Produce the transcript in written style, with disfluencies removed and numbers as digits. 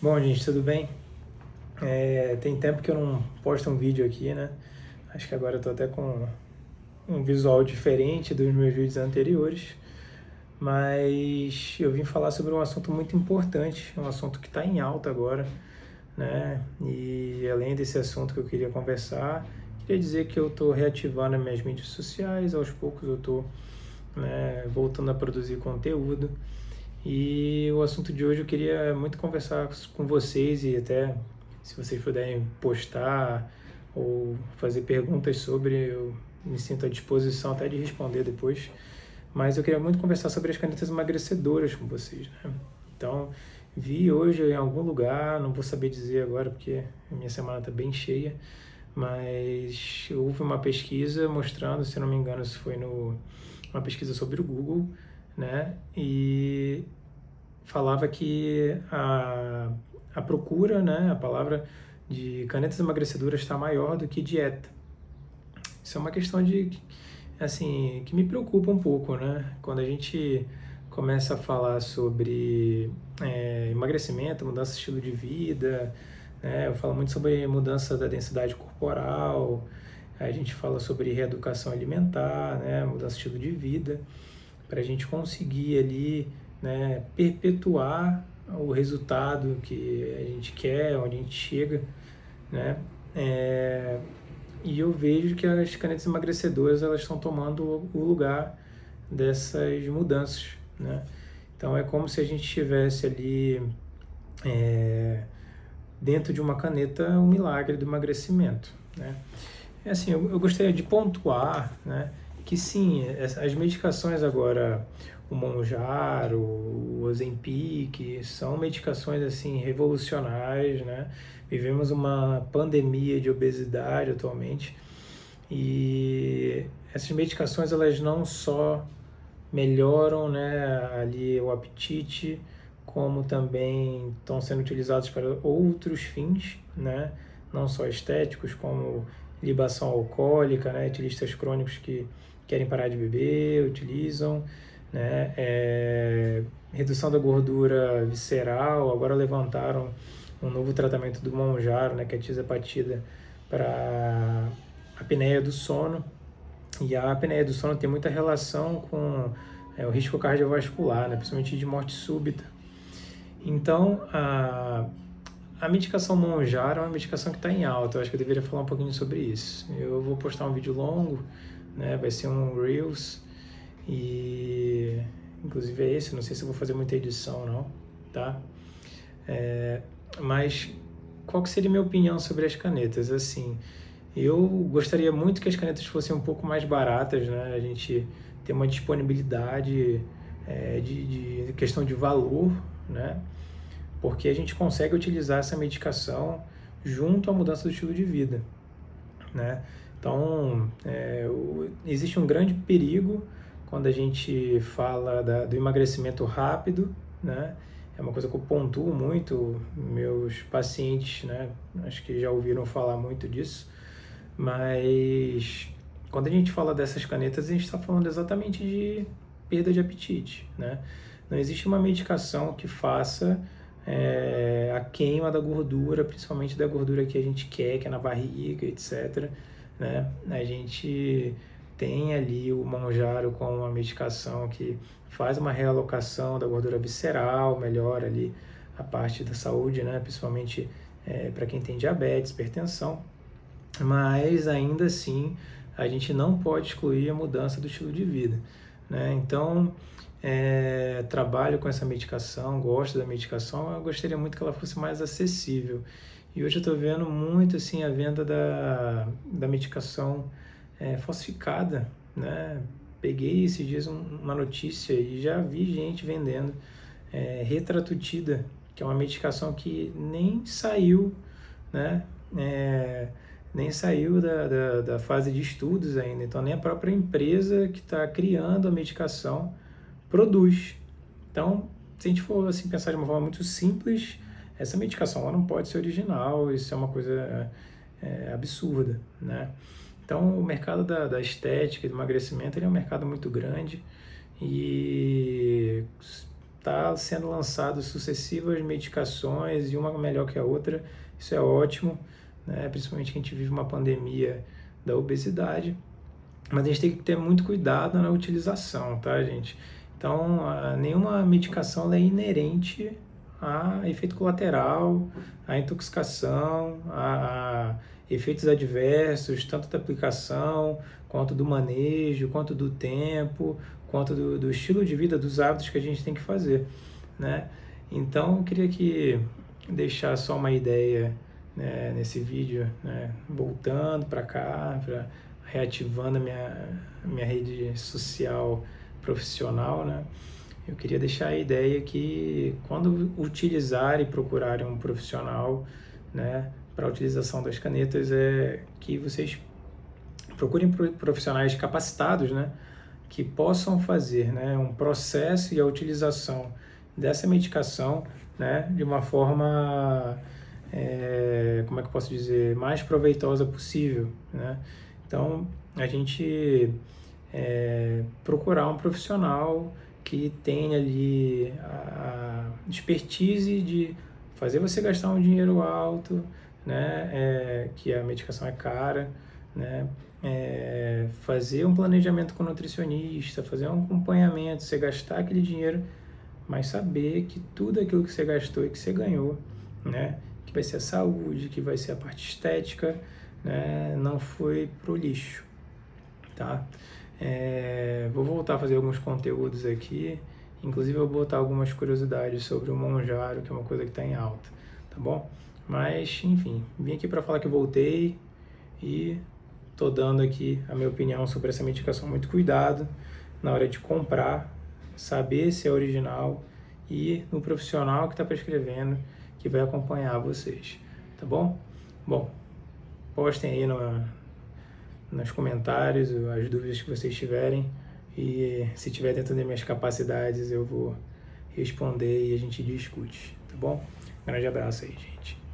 Bom, gente, tudo bem? Tem tempo que eu não posto um vídeo aqui, né? Acho que agora eu tô até com um visual diferente dos meus vídeos anteriores, mas eu vim falar sobre um assunto muito importante, um assunto que está em alta agora, né? E além desse assunto que eu queria conversar, queria dizer que eu estou reativando as minhas mídias sociais, aos poucos eu estou, né, voltando a produzir conteúdo. E o assunto de hoje eu queria muito conversar com vocês e até se vocês puderem postar ou fazer perguntas sobre, eu me sinto à disposição até de responder depois. Mas eu queria muito conversar sobre as canetas emagrecedoras com vocês, né? Então, vi hoje em algum lugar, não vou saber dizer agora porque a minha semana está bem cheia, mas houve uma pesquisa mostrando, se não me engano, se foi uma pesquisa sobre o Google, né? E falava que a procura, né, a palavra de canetas emagrecedoras está maior do que dieta. Isso é uma questão assim, que me preocupa um pouco, né? Quando a gente começa a falar sobre emagrecimento, mudança de estilo de vida, né? Eu falo muito sobre mudança da densidade corporal, a gente fala sobre reeducação alimentar, né? Mudança de estilo de vida, para a gente conseguir ali, né, perpetuar o resultado que a gente quer, onde a gente chega, né? É, e eu vejo que as canetas emagrecedoras elas estão tomando o lugar dessas mudanças, né? Então é como se a gente tivesse ali dentro de uma caneta um milagre do emagrecimento, né? É assim, eu gostaria de pontuar, né, que sim, as medicações agora, o Monjaro, o Ozempic, são medicações assim revolucionárias, né? Vivemos uma pandemia de obesidade atualmente e essas medicações elas não só melhoram, né, ali o apetite, como também estão sendo utilizados para outros fins, né, não só estéticos, como libação alcoólica, né, etilistas crônicos que querem parar de beber, utilizam, né, redução da gordura visceral, agora levantaram um novo tratamento do Monjaro, né, que é a tisapatida para a apneia do sono, e a apneia do sono tem muita relação com o risco cardiovascular, né, principalmente de morte súbita. Então, a medicação Monjaro é uma medicação que está em alta. Eu acho que eu deveria falar um pouquinho sobre isso. Eu vou postar um vídeo longo, né, vai ser um Reels, e inclusive é esse, não sei se eu vou fazer muita edição não, tá? Mas qual que seria a minha opinião sobre as canetas? Assim, eu gostaria muito que as canetas fossem um pouco mais baratas, né? A gente tem uma disponibilidade de questão de valor, né? Porque a gente consegue utilizar essa medicação junto à mudança do estilo de vida, né? Então, existe um grande perigo quando a gente fala do emagrecimento rápido, né? É uma coisa que eu pontuo muito, meus pacientes, né? Acho que já ouviram falar muito disso, mas quando a gente fala dessas canetas, a gente está falando exatamente de perda de apetite, né? Não existe uma medicação que faça a queima da gordura, principalmente da gordura que a gente quer, que é na barriga, etc., né? A gente tem ali o Monjaro com uma medicação que faz uma realocação da gordura visceral, melhora ali a parte da saúde, né? Principalmente para quem tem diabetes, hipertensão, mas ainda assim a gente não pode excluir a mudança do estilo de vida, né? Então, trabalho com essa medicação, gosto da medicação, eu gostaria muito que ela fosse mais acessível. E hoje eu estou vendo muito assim a venda da medicação falsificada, né? Peguei esses dias uma notícia e já vi gente vendendo Retratutida, que é uma medicação que nem saiu, né? Nem saiu da fase de estudos ainda, então nem a própria empresa que está criando a medicação produz. Então, se a gente for assim, pensar de uma forma muito simples, essa medicação ela não pode ser original, isso é uma coisa absurda, né? Então, o mercado da estética e do emagrecimento ele é um mercado muito grande e tá sendo lançado sucessivas medicações e uma melhor que a outra, isso é ótimo, né? Principalmente que a gente vive uma pandemia da obesidade, mas a gente tem que ter muito cuidado na utilização, tá, gente? Então, nenhuma medicação é inerente a efeito colateral, a intoxicação, a efeitos adversos, tanto da aplicação, quanto do manejo, quanto do tempo, quanto do estilo de vida, dos hábitos que a gente tem que fazer, né? Então, eu queria deixar só uma ideia, né, nesse vídeo, né, voltando para cá, reativando a minha rede social profissional, né? Eu queria deixar a ideia que quando utilizar e procurarem um profissional, né, para a utilização das canetas, é que vocês procurem profissionais capacitados, né, que possam fazer, né, um processo e a utilização dessa medicação, né, de uma forma, como é que eu posso dizer, mais proveitosa possível, né? Então, a gente procurar um profissional que tenha ali a expertise de fazer você gastar um dinheiro alto, né, que a medicação é cara, né, fazer um planejamento com o nutricionista, fazer um acompanhamento, você gastar aquele dinheiro, mas saber que tudo aquilo que você gastou e que você ganhou, né, que vai ser a saúde, que vai ser a parte estética, né, não foi pro lixo, tá? Vou voltar a fazer alguns conteúdos aqui, inclusive eu vou botar algumas curiosidades sobre o Mounjaro, que é uma coisa que está em alta, tá bom? Mas, enfim, vim aqui para falar que eu voltei e tô dando aqui a minha opinião sobre essa medicação. Muito cuidado na hora de comprar, saber se é original e no profissional que está prescrevendo, que vai acompanhar vocês, tá bom? Bom, postem aí nos comentários as dúvidas que vocês tiverem e se tiver dentro das minhas capacidades eu vou responder e a gente discute, tá bom? Um grande abraço aí, gente.